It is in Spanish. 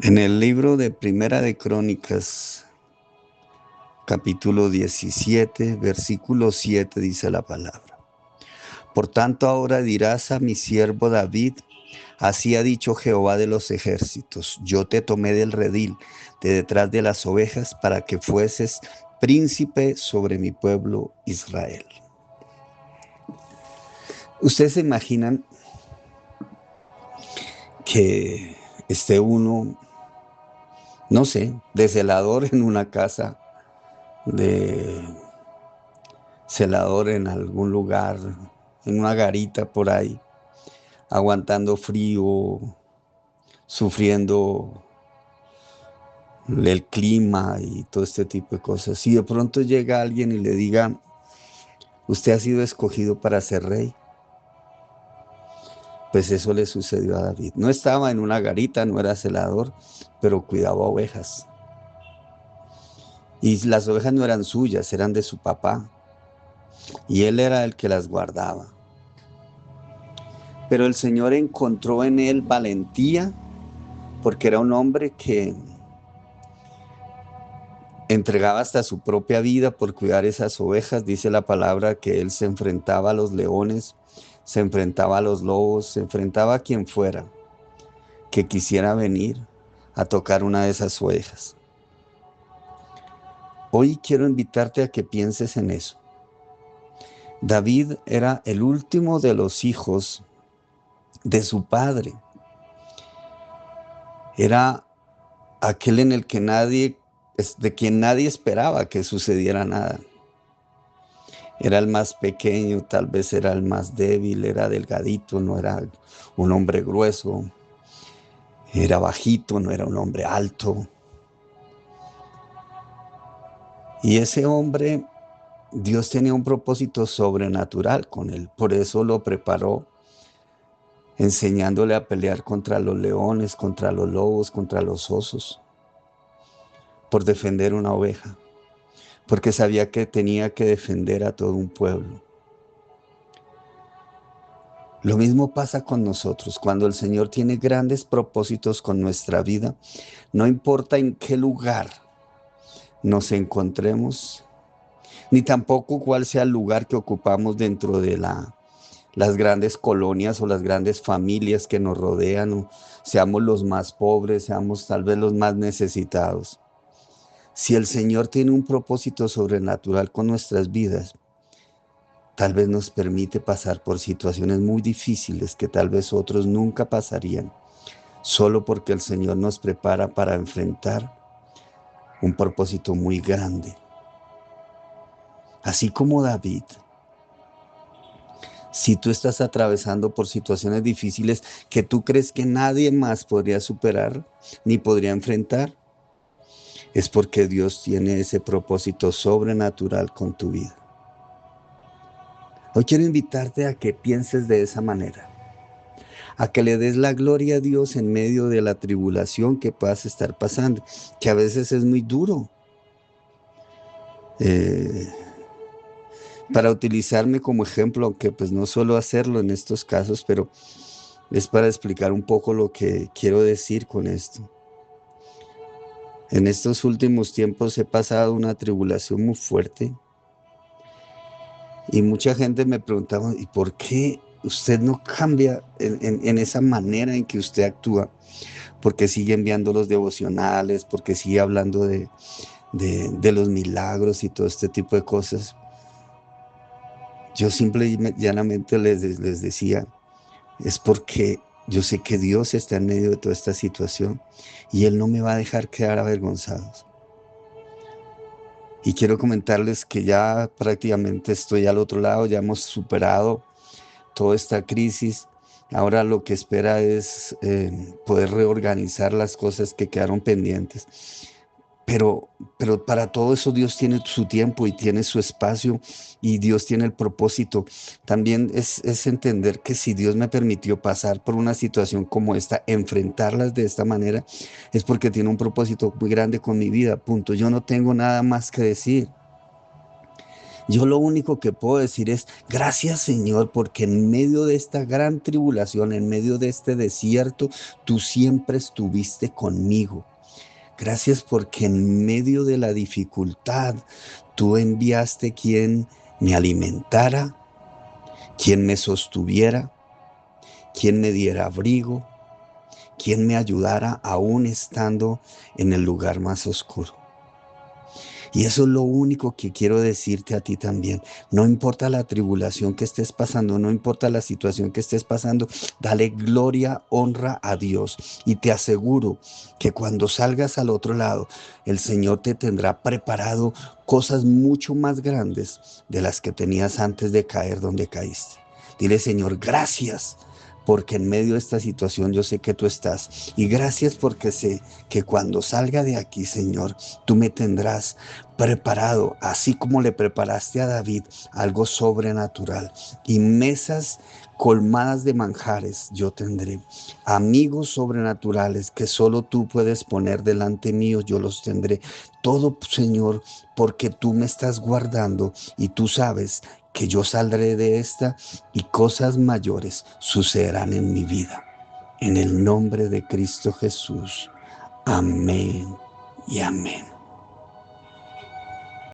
En el libro de Primera de Crónicas, capítulo 17, versículo 7, dice la palabra. Por tanto, ahora dirás a mi siervo David, así ha dicho Jehová de los ejércitos, yo te tomé del redil, de detrás de las ovejas, para que fueses príncipe sobre mi pueblo Israel. ¿Ustedes se imaginan que esté uno, no sé, de celador en una casa, de celador en algún lugar, en una garita por ahí, aguantando frío, sufriendo el clima y todo este tipo de cosas? Si de pronto llega alguien y le diga, usted ha sido escogido para ser rey, pues eso le sucedió a David. No estaba en una garita, no era celador, pero cuidaba ovejas. Y las ovejas no eran suyas, eran de su papá. Y él era el que las guardaba. Pero el Señor encontró en él valentía, porque era un hombre que entregaba hasta su propia vida por cuidar esas ovejas. Dice la palabra que él se enfrentaba a los leones, se enfrentaba a los lobos, se enfrentaba a quien fuera que quisiera venir a tocar una de esas ovejas. Hoy quiero invitarte a que pienses en eso. David era el último de los hijos de su padre. Era aquel en el que de quien nadie esperaba que sucediera nada. Era el más pequeño, tal vez era el más débil, era delgadito, no era un hombre grueso, era bajito, no era un hombre alto. Y ese hombre, Dios tenía un propósito sobrenatural con él, por eso lo preparó, enseñándole a pelear contra los leones, contra los lobos, contra los osos, por defender una oveja, porque sabía que tenía que defender a todo un pueblo. Lo mismo pasa con nosotros. Cuando el Señor tiene grandes propósitos con nuestra vida, no importa en qué lugar nos encontremos, ni tampoco cuál sea el lugar que ocupamos dentro de las grandes colonias o las grandes familias que nos rodean, o seamos los más pobres, seamos tal vez los más necesitados. Si el Señor tiene un propósito sobrenatural con nuestras vidas, tal vez nos permite pasar por situaciones muy difíciles que tal vez otros nunca pasarían, solo porque el Señor nos prepara para enfrentar un propósito muy grande. Así como David, si tú estás atravesando por situaciones difíciles que tú crees que nadie más podría superar ni podría enfrentar, es porque Dios tiene ese propósito sobrenatural con tu vida. Hoy quiero invitarte a que pienses de esa manera, a que le des la gloria a Dios en medio de la tribulación que puedas estar pasando, que a veces es muy duro. Eh, para utilizarme como ejemplo, aunque pues no suelo hacerlo en estos casos, pero es para explicar un poco lo que quiero decir con esto. En estos últimos tiempos he pasado una tribulación muy fuerte y mucha gente me preguntaba, ¿y por qué usted no cambia en esa manera en que usted actúa? ¿Por qué sigue enviando los devocionales? ¿Por qué sigue hablando de los milagros y todo este tipo de cosas? Yo simple y llanamente les decía, es porque yo sé que Dios está en medio de toda esta situación y Él no me va a dejar quedar avergonzados. Y quiero comentarles que ya prácticamente estoy al otro lado, ya hemos superado toda esta crisis. Ahora lo que espera es poder reorganizar las cosas que quedaron pendientes. Pero para todo eso Dios tiene su tiempo y tiene su espacio y Dios tiene el propósito. También es entender que si Dios me permitió pasar por una situación como esta, enfrentarlas de esta manera, es porque tiene un propósito muy grande con mi vida, punto. Yo no tengo nada más que decir. Yo lo único que puedo decir es, gracias Señor, porque en medio de esta gran tribulación, en medio de este desierto, tú siempre estuviste conmigo. Gracias porque en medio de la dificultad, tú enviaste quien me alimentara, quien me sostuviera, quien me diera abrigo, quien me ayudara aún estando en el lugar más oscuro. Y eso es lo único que quiero decirte a ti también. No importa la tribulación que estés pasando, no importa la situación que estés pasando, dale gloria, honra a Dios. Y te aseguro que cuando salgas al otro lado, el Señor te tendrá preparado cosas mucho más grandes de las que tenías antes de caer donde caíste. Dile, Señor, gracias, porque en medio de esta situación yo sé que tú estás. Y gracias porque sé que cuando salga de aquí, Señor, tú me tendrás preparado, así como le preparaste a David algo sobrenatural. Y mesas colmadas de manjares yo tendré. Amigos sobrenaturales que solo tú puedes poner delante mío, yo los tendré. Todo, Señor, porque tú me estás guardando y tú sabes que yo saldré de esta y cosas mayores sucederán en mi vida. En el nombre de Cristo Jesús. Amén y amén.